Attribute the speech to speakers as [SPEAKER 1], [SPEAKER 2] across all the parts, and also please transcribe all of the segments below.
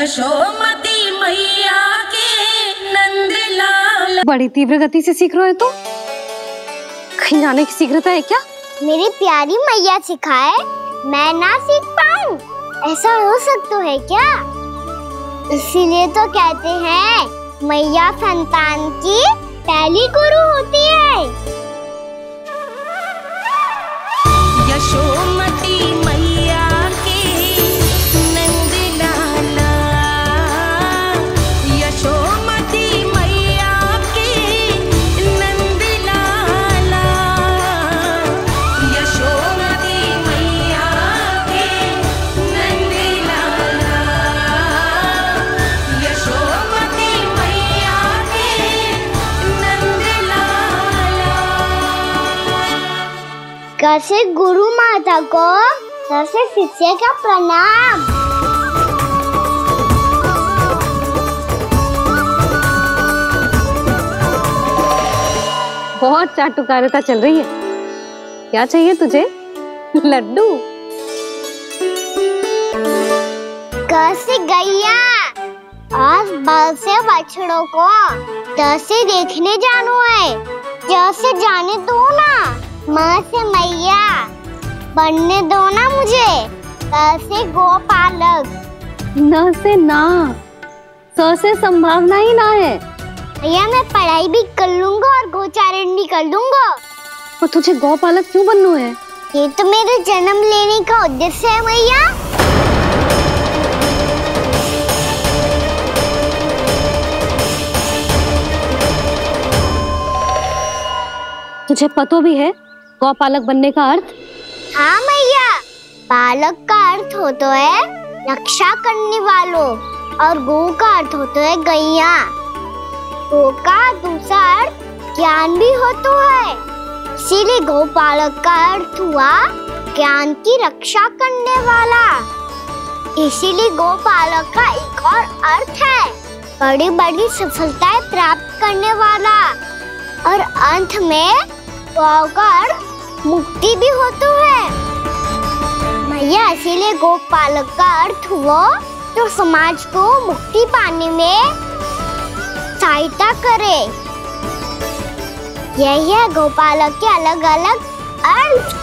[SPEAKER 1] यशोमती मैया के नंदलाल।
[SPEAKER 2] बड़ी तीव्र गति से सीख रहे हो तो कहीं जाने की शीघ्रता है क्या?
[SPEAKER 3] मेरी प्यारी मैया सिखाए मैं ना सीख पाऊं, ऐसा हो सकता है क्या? इसीलिए तो कहते हैं मैया संतान की पहली गुरु होती है।
[SPEAKER 1] यशोमती मैया के नंदलाला, यशोमती मैया के नंदलाला, यशोमती मैया के नंदलाला, यशोमती मैया के नंदलाला।
[SPEAKER 3] कैसे गुरु माता को सबसे शिष्य का प्रणाम।
[SPEAKER 2] बहुत चाटुकारिता चल रही है। क्या चाहिए तुझे? लड्डू?
[SPEAKER 3] कैसे गैया आज बल से बछड़ों को कैसे देखने जानो है, जैसे जाने दो ना, माँ से मैया बनने दो ना मुझे, कैसे गोपालक।
[SPEAKER 2] न से ना, स से संभावना ही ना है।
[SPEAKER 3] भैया मैं पढ़ाई भी कर लूंगा और गोचारण भी कर लूंगा।
[SPEAKER 2] और तुझे गौपालक क्यों बनना है?
[SPEAKER 3] ये तो मेरे जन्म लेने का उद्देश्य है मैया।
[SPEAKER 2] तुझे पता भी है गौपालक बनने का अर्थ?
[SPEAKER 3] हाँ मैया, पालक का अर्थ होता है रक्षा करने वालों और गौ का अर्थ होता है गैया। गौ का दूसरा अर्थ ज्ञान भी होता है, इसीलिए गौपालक का अर्थ हुआ ज्ञान की रक्षा करने वाला। इसीलिए गौपालक का एक और अर्थ है बड़ी बड़ी सफलताएं प्राप्त करने वाला, और अंत में गौ का अर्थ मुक्ति भी होता है। भैया इसीलिए गोपालक का अर्थ हुआ जो समाज को मुक्ति पाने में सहायता करे। यही है गोपालक के अलग अलग अर्थ।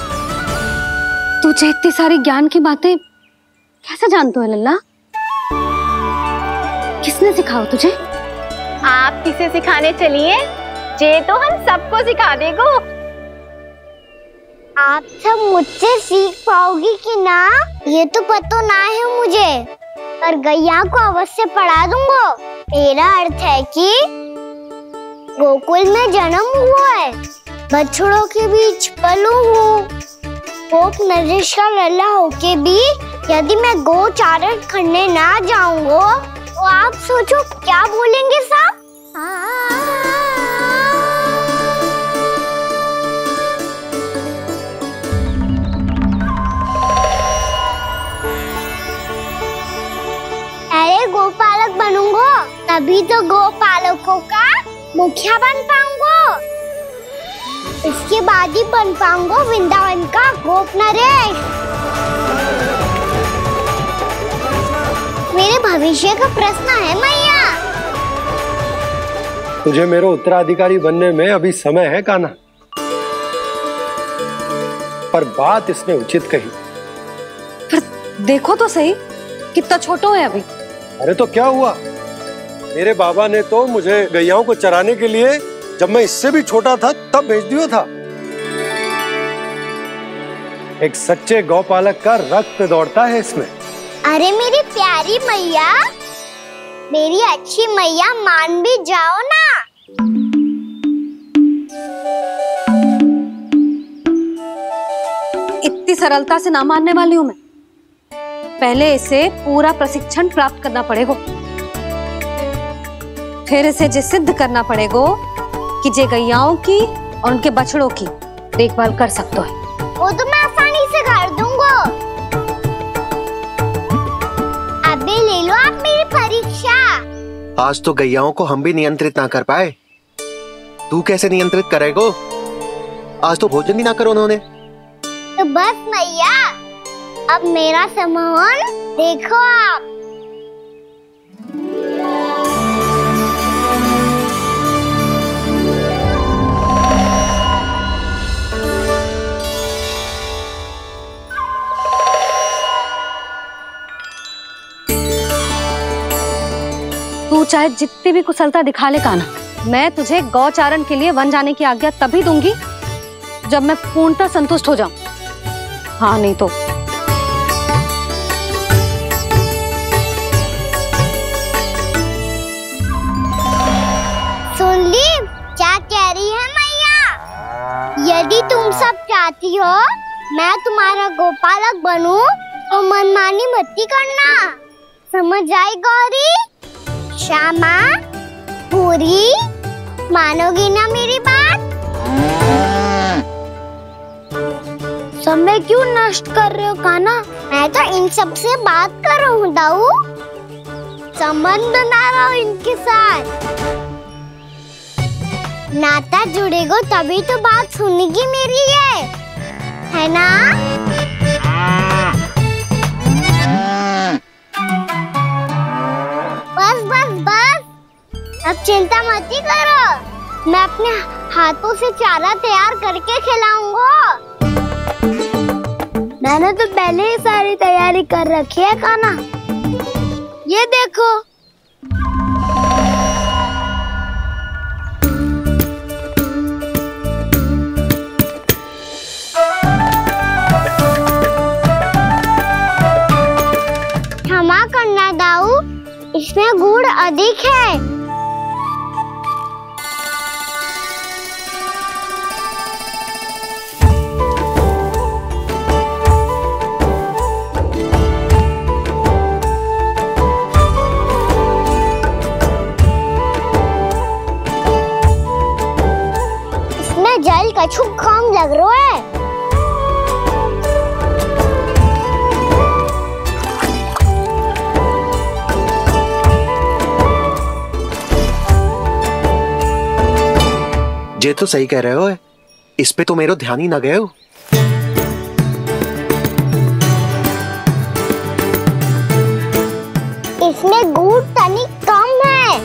[SPEAKER 2] तुझे इतनी सारी ज्ञान की बातें कैसे जानते हो लल्ला? किसने सिखाओ तुझे?
[SPEAKER 4] आप किसे सिखाने चलिए, जे तो हम सबको सिखा देगो।
[SPEAKER 3] आप सब मुझसे सीख पाओगी कि ना ये तो पता ना है मुझे, पर गैया को अवश्य पढ़ा दूंगा। मेरा अर्थ है कि गोकुल में जन्म हुआ है, बछड़ों के बीच पलू हूँ, गोप नरेश का लल्ला होके भी यदि मैं गोचारण करने ना जाऊंगा तो आप सोचो क्या बोलेंगे साहब? अरे गोपालक बनूंगा तभी तो गोपालकों का मुखिया बन पाऊंगा, इसके बाद ही बन पाऊंगा वृंदावन का गोप नरेश। मेरे भविष्य का प्रश्न है मैया।
[SPEAKER 5] तुझे मेरा उत्तराधिकारी बनने में अभी समय है कान्हा, पर बात इसने उचित कही।
[SPEAKER 2] पर देखो तो सही कितना छोटो है अभी।
[SPEAKER 5] अरे तो क्या हुआ, मेरे बाबा ने तो मुझे गैयाओं को चराने के लिए जब मैं इससे भी छोटा था तब भेज दिया था। एक सच्चे गौपालक का रक्त दौड़ता है इसमें।
[SPEAKER 3] अरे मेरी प्यारी मैया, मेरी अच्छी मैया मान भी जाओ ना।
[SPEAKER 2] इतनी सरलता से ना मानने वाली हूं मैं। पहले इसे पूरा प्रशिक्षण प्राप्त करना पड़ेगा, फिर इसे जे सिद्ध करना पड़ेगा कि जे गैयाओं की और उनके बछड़ों की देखभाल कर सकते हैं।
[SPEAKER 3] वो तो मैं आसानी से कर दूंगा। अभी ले लो आप मेरी परीक्षा।
[SPEAKER 6] आज तो गैयाओं को हम भी नियंत्रित ना कर पाए, तू कैसे नियंत्रित करेगो? आज तो भोजन भी ना करो उन्होंने।
[SPEAKER 3] तो बस मैया, अब मेरा सम्मान देखो आप।
[SPEAKER 2] चाहे जितनी भी कुशलता दिखा ले कान्हा, मैं तुझे गौचारण के लिए वन जाने की आज्ञा तभी दूंगी जब मैं पूर्णतः संतुष्ट हो जाऊं। हाँ नहीं तो
[SPEAKER 3] सुन ली क्या कह रही है मैया? यदि तुम सब चाहती हो मैं तुम्हारा गोपालक बनूं तो मनमानी मत करना, समझ आई गौरी? श्यामा, पूरी, मानोगी ना मेरी बात? समय क्यों नष्ट कर रहे हो कान्हा? मैं तो इन सब से बात कर रहा हूँ दाऊ, संबंध बना रहा हूँ इनके साथ। नाता जुड़ेगा तभी तो बात सुनेगी मेरी, ये है ना? बस बस बस, अब चिंता मत ही करो, मैं अपने हाथों से चारा तैयार करके खिलाऊंगा। मैंने तो पहले ही सारी तैयारी कर रखी है कान्हा, ये देखो। क्षमा करना दाऊ, इसमें गुड़ अधिक है। इसमें जल कछु कम लग रहा है।
[SPEAKER 6] ये तो सही कह रहे हो, इस पे तो मेरा ध्यान ही ना गए हो।
[SPEAKER 3] इसमें गुड़ तनिक कम है।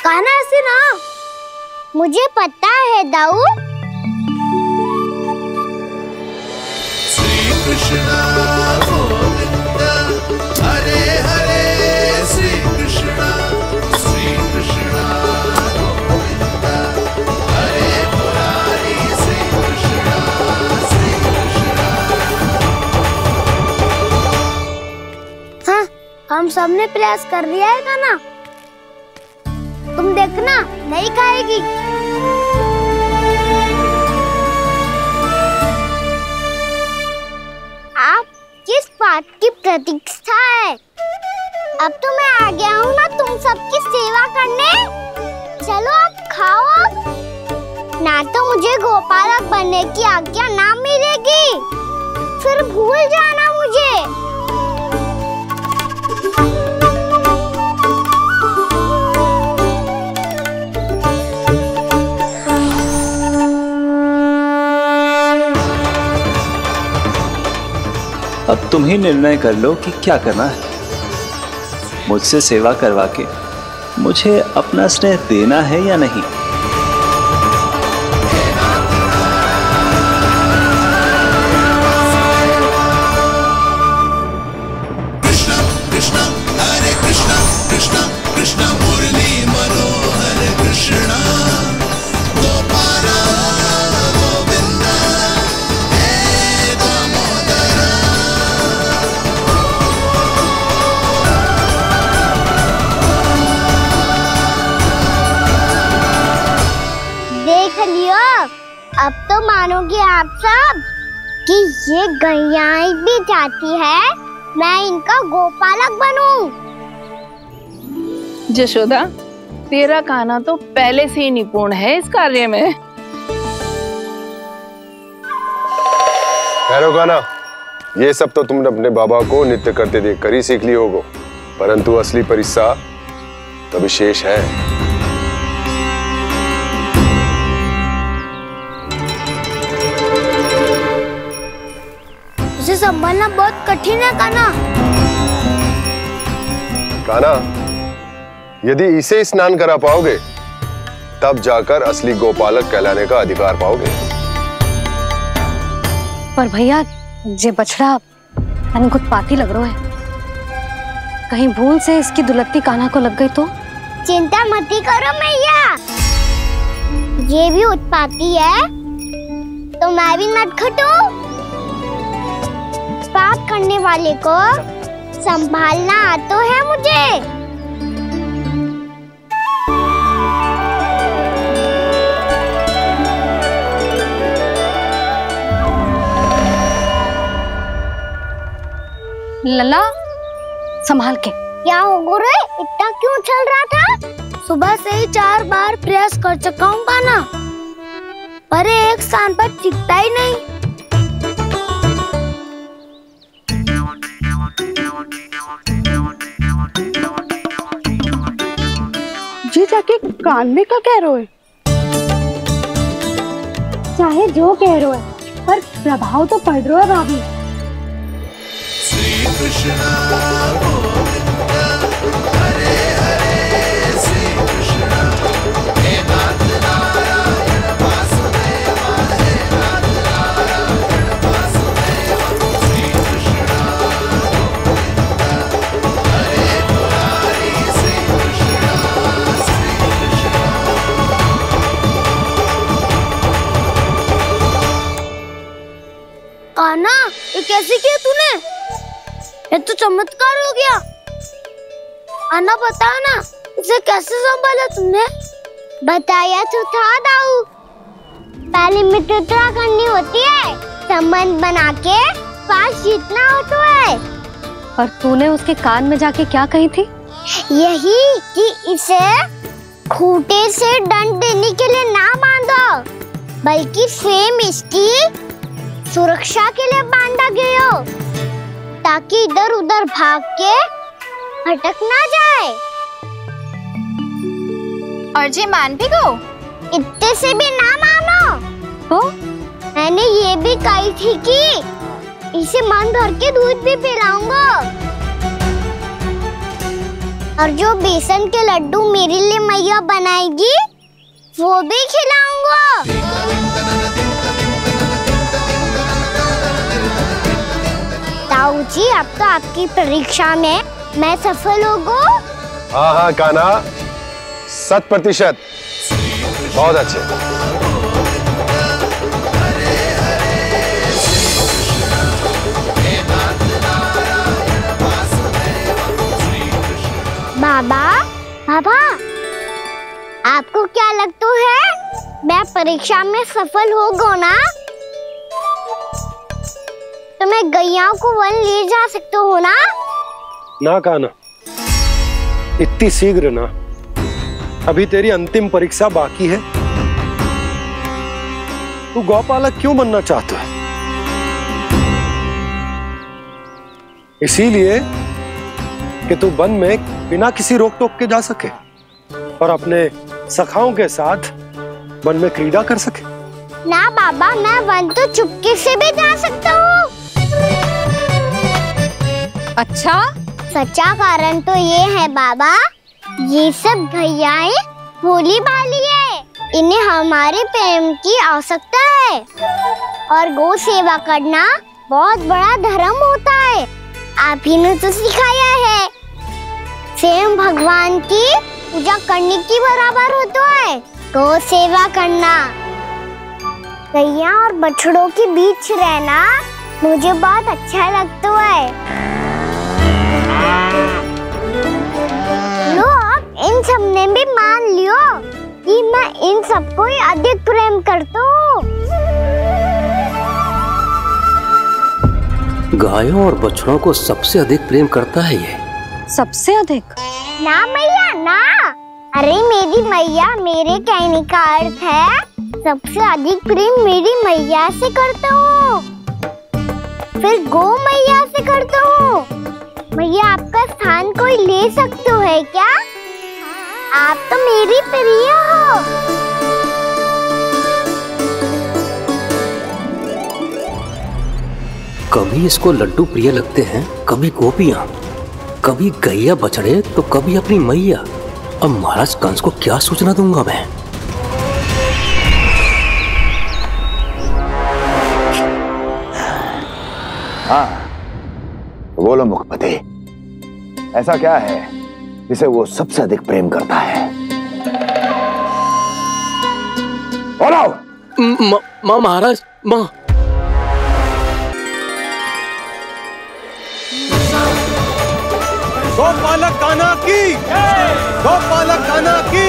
[SPEAKER 3] कान्हा ऐसे ना, मुझे पता है दाऊ।
[SPEAKER 7] श्री कृष्णा गोविंद हरे हरे, श्री कृष्णा गोविंद हरे मुरारी, श्री कृष्णा
[SPEAKER 3] हाँ, हम सबने प्रयास कर लिया है कान्हा, तुम देखना नहीं खाएगी। आप किस बात की प्रतीक्षा है? अब तो मैं आ गया हूँ ना तुम सबकी सेवा करने, चलो अब खाओ अब। ना तो मुझे गोपालक बनने की आज्ञा ना मिलेगी, फिर भूल जाना मुझे।
[SPEAKER 8] अब तुम ही निर्णय कर लो कि क्या करना है। मुझसे सेवा करवा के मुझे अपना स्नेह देना है या नहीं।
[SPEAKER 7] कृष्ण कृष्ण हरे कृष्ण कृष्ण कृष्ण मुरली मनोहर कृष्ण गोपाल गोविंद हे दामोदर।
[SPEAKER 3] देख लियो, अब तो मानोगे आप सब कि ये गैयाएं भी चाहती है मैं इनका गोपालक बनूं।
[SPEAKER 9] जशोदा, तेरा कान्हा तो पहले से ही निपुण है इस कार्य में।
[SPEAKER 5] खैर कान्हा, ये सब तो तुमने अपने बाबा को नृत्य करते देखकर ही सीख ली होगो, परंतु असली परिस्सा तो विशेष है।
[SPEAKER 3] उसे संभालना बहुत कठिन है कान्हा।
[SPEAKER 5] कान्हा, यदि इसे स्नान करा पाओगे तब जाकर असली गोपालक कहलाने का अधिकार पाओगे।
[SPEAKER 2] पर भैया, ये बछड़ा उत्पाती लग रहा है। कहीं भूल से इसकी दुलत्ती कान्हा को लग गई तो?
[SPEAKER 3] चिंता मत करो मैया, ये भी उत्पाती है तो मैं भी नटखटू। पाप करने वाले को संभालना आता है मुझे।
[SPEAKER 2] लला संभाल के।
[SPEAKER 3] क्या हो गुरु, इतना क्यों चल रहा था? सुबह से ही 4 बार प्रयास कर चुका हूँ कान्हा, पर एक स्थान पर टिकता ही नहीं।
[SPEAKER 10] जी जाके कान में क्या कह रहे हो?
[SPEAKER 2] चाहे जो कह रहे हो पर प्रभाव तो पड़ रहा है भाभी।
[SPEAKER 7] श्री कृष्णा गोविंद हरे हरे, श्री कृष्णा हे नाथ नारायण वासुदेव, हे नाथ नारायण वासुदेव, श्री कृष्णा गोविंद हरे मुरारी, श्री कृष्णा श्री कृष्णा।
[SPEAKER 3] कान्हा, ये कैसे किया तूने? ये तो चमत्कार हो गया। अन्ना बता ना, इसे कैसे संभाला तुमने? बताया तो था दाऊ, पहले मित्रता करनी होती है, संबंध बना के पास जीतना होता है।
[SPEAKER 2] और तूने उसके कान में जाके क्या कही थी?
[SPEAKER 3] यही कि इसे खूंटे से दंड देने के लिए ना बांधो, बल्कि स्वयं इसकी सुरक्षा के लिए बांधा गया हो, ताकि इधर उधर भाग के भटक ना जाए।
[SPEAKER 4] और जी मान भी गो?
[SPEAKER 3] इतने से भी ना मानो।
[SPEAKER 2] तो
[SPEAKER 3] मैंने ये भी कही थी कि इसे मन भर के दूध भी पिलाऊंगा, और जो बेसन के लड्डू मेरे लिए मैया बनाएगी वो भी खिलाऊंगा। ताऊ जी, अब तो आपकी परीक्षा में मैं सफल हो गो।
[SPEAKER 5] हाँ हाँ कान्हा, 100%। बहुत अच्छे।
[SPEAKER 3] बाबा, बाबा, आपको क्या लगता है मैं परीक्षा में सफल हो गो ना, तो मैं गैयाओं को वन ले जा सकता हूँ ना?
[SPEAKER 5] ना कान्हा, इतनी शीघ्र ना, अभी तेरी अंतिम परीक्षा बाकी है। तू गौपालक क्यों बनना चाहता है? इसीलिए कि तू वन में बिना किसी रोक टोक के जा सके और अपने सखाओं के साथ वन में क्रीड़ा कर सके।
[SPEAKER 3] ना बाबा, मैं वन तो चुपके से भी जा सकता हूँ।
[SPEAKER 2] अच्छा,
[SPEAKER 3] सच्चा कारण तो ये है बाबा, ये सब गैयाएं भोली भाली है, इन्हें हमारे प्रेम की आवश्यकता है, और गौ सेवा करना बहुत बड़ा धर्म होता है। आप ही ने तो सिखाया है, स्वयं भगवान की पूजा करने की बराबर होता है गौ सेवा करना। गैया और बछड़ों के बीच रहना मुझे बहुत अच्छा लगता है। लो, अब इन सब ने भी मान लियो कि मैं इन सबको ही अधिक प्रेम करता हूँ।
[SPEAKER 11] गायों और बछड़ों को सबसे अधिक प्रेम करता है ये।
[SPEAKER 2] सबसे अधिक?
[SPEAKER 3] ना मैया ना, अरे मेरी मैया, मेरे कहने का अर्थ है सबसे अधिक प्रेम मेरी मैया से करता हूँ, फिर गौ मैया से करता हूँ। मैया, आपका स्थान कोई ले सकते है क्या? आप तो मेरी प्रिय हो।
[SPEAKER 11] कभी इसको लड्डू प्रिय लगते हैं, कभी गोपियां, कभी गैया बछड़े, तो कभी अपनी मैया। अब महाराज कंस को क्या सूचना दूंगा मैं?
[SPEAKER 12] हाँ, बोलो मुखपति, ऐसा क्या है जिसे वो सबसे अधिक प्रेम करता है? बोलो।
[SPEAKER 11] माँ महाराज, माँ।
[SPEAKER 5] गोपालक कान्हा की, गोपालक कान्हा की,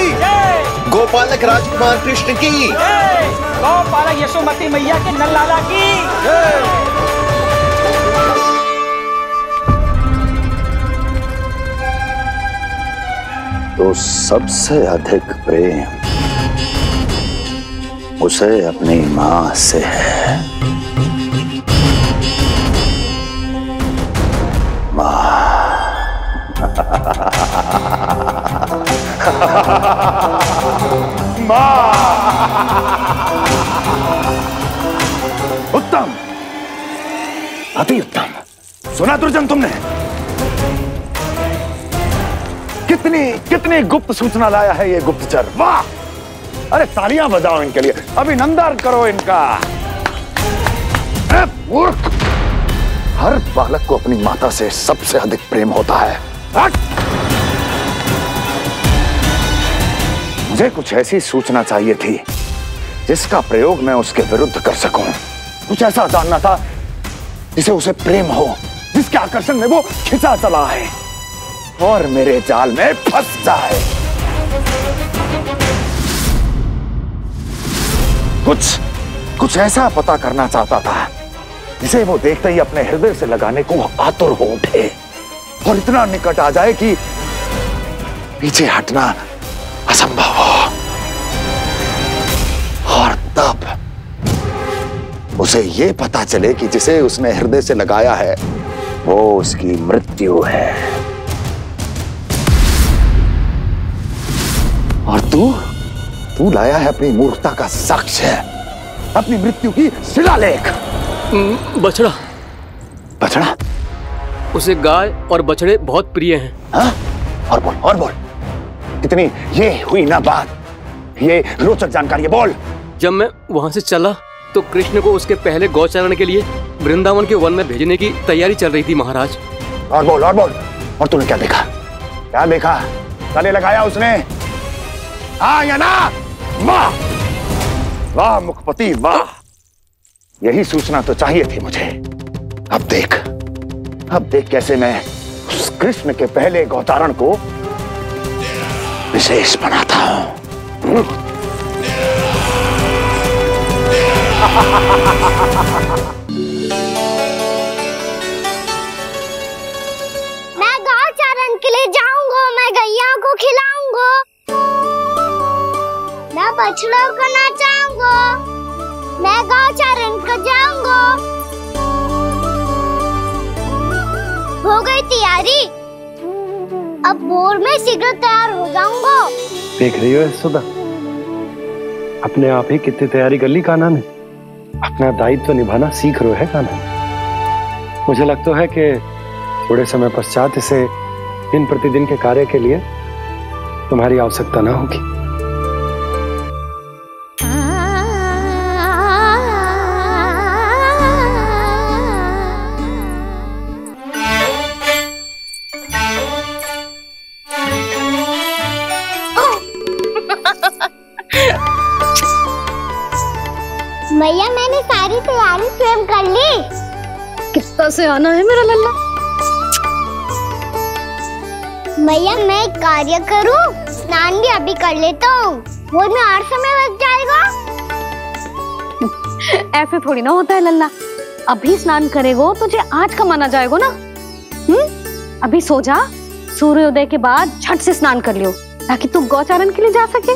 [SPEAKER 6] गोपालक राजकुमार कृष्ण की,
[SPEAKER 13] गोपालक यशोमती मैया के नललाला की।
[SPEAKER 12] तो सबसे अधिक प्रेम उसे अपनी मां से है। मां। उत्तम, अति उत्तम। सुना दुर्जन तुमने? कितनी कितनी गुप्त सूचना लाया है ये गुप्तचर। वाह! अरे तालियां बजाओ इनके लिए, अभिनंदन करो इनका। मूर्ख! हर बालक को अपनी माता से सबसे अधिक प्रेम होता है। मुझे कुछ ऐसी सूचना चाहिए थी जिसका प्रयोग मैं उसके विरुद्ध कर सकूं। कुछ ऐसा जानना था जिसे उसे प्रेम हो, जिसके आकर्षण में वो खिंचा चला है और मेरे जाल में फंस जाए। कुछ ऐसा पता करना चाहता था जिसे वो देखते ही अपने हृदय से लगाने को आतुर हो उठे और इतना निकट आ जाए कि पीछे हटना असंभव हो। और तब उसे ये पता चले कि जिसे उसने हृदय से लगाया है वो उसकी मृत्यु है। और तू लाया है अपनी मूर्खता का साक्ष्य, अपनी मृत्यु की शिलालेख।
[SPEAKER 11] बछड़ा।
[SPEAKER 12] बछड़ा?
[SPEAKER 11] उसे गाय और बछड़े बहुत प्रिय हैं।
[SPEAKER 12] हाँ? और बोल। इतनी ये हुई ना बात, ये रोचक जानकारी है, बोल।
[SPEAKER 11] जब मैं वहां से चला तो कृष्ण को उसके पहले गौचारण के लिए वृंदावन के वन में भेजने की तैयारी चल रही थी महाराज।
[SPEAKER 12] और बोल। और तूने क्या देखा? गले लगाया उसने? हाँ या ना? वाह मुखपति वाह! यही सूचना तो चाहिए थी मुझे। अब देख कैसे मैं उस कृष्ण के पहले गौचारण को विशेष बनाता हूं।
[SPEAKER 3] मैं गौचारण के लिए जाऊंगा, मैं गैया को खिलाऊंगा, मैं बछड़ों को नचाऊंगा, मैं गौचारण को जाऊंगा। हो गई तैयारी, अब भोर में शीघ्र तैयार हो जाऊंगा।
[SPEAKER 5] देख रही हो सुधा, अपने आप ही कितनी तैयारी कर ली कान्हा ने। अपना दायित्व निभाना सीख रहे है कान्हा। मुझे लगता है कि थोड़े समय पश्चात इसे दिन प्रतिदिन के कार्य के लिए तुम्हारी आवश्यकता ना होगी।
[SPEAKER 3] भैया मैंने सारी तैयारी स्वयं कर ली।
[SPEAKER 2] कितना से आना है मेरा लल्ला?
[SPEAKER 3] भैया मैं एक कार्य करूं, स्नान भी अभी कर लेता हूँ, वो में और समय लग जाएगा।
[SPEAKER 2] ऐसे थोड़ी ना होता है लल्ला, अभी स्नान करेगो तुझे आज कमाना जाएगो ना। अभी सो जा, सूर्योदय के बाद झट से स्नान कर लियो ताकि तू गौचारण के लिए जा सके।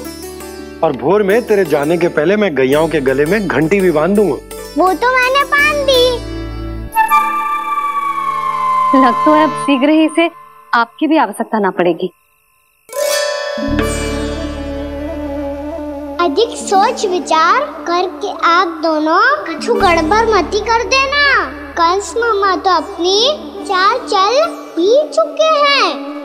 [SPEAKER 5] और भोर में तेरे जाने के पहले मैं गैयाओं के गले में घंटी भी बांध दूंगा।
[SPEAKER 3] वो तो मैंने बांध दी।
[SPEAKER 2] लग तो है अब शीघ्र ही से आपकी भी आवश्यकता ना पड़ेगी।
[SPEAKER 3] अधिक सोच विचार करके आप दोनों कछु गड़बड़ मती कर देना। कंस मामा तो अपनी चाल चल भी चुके हैं।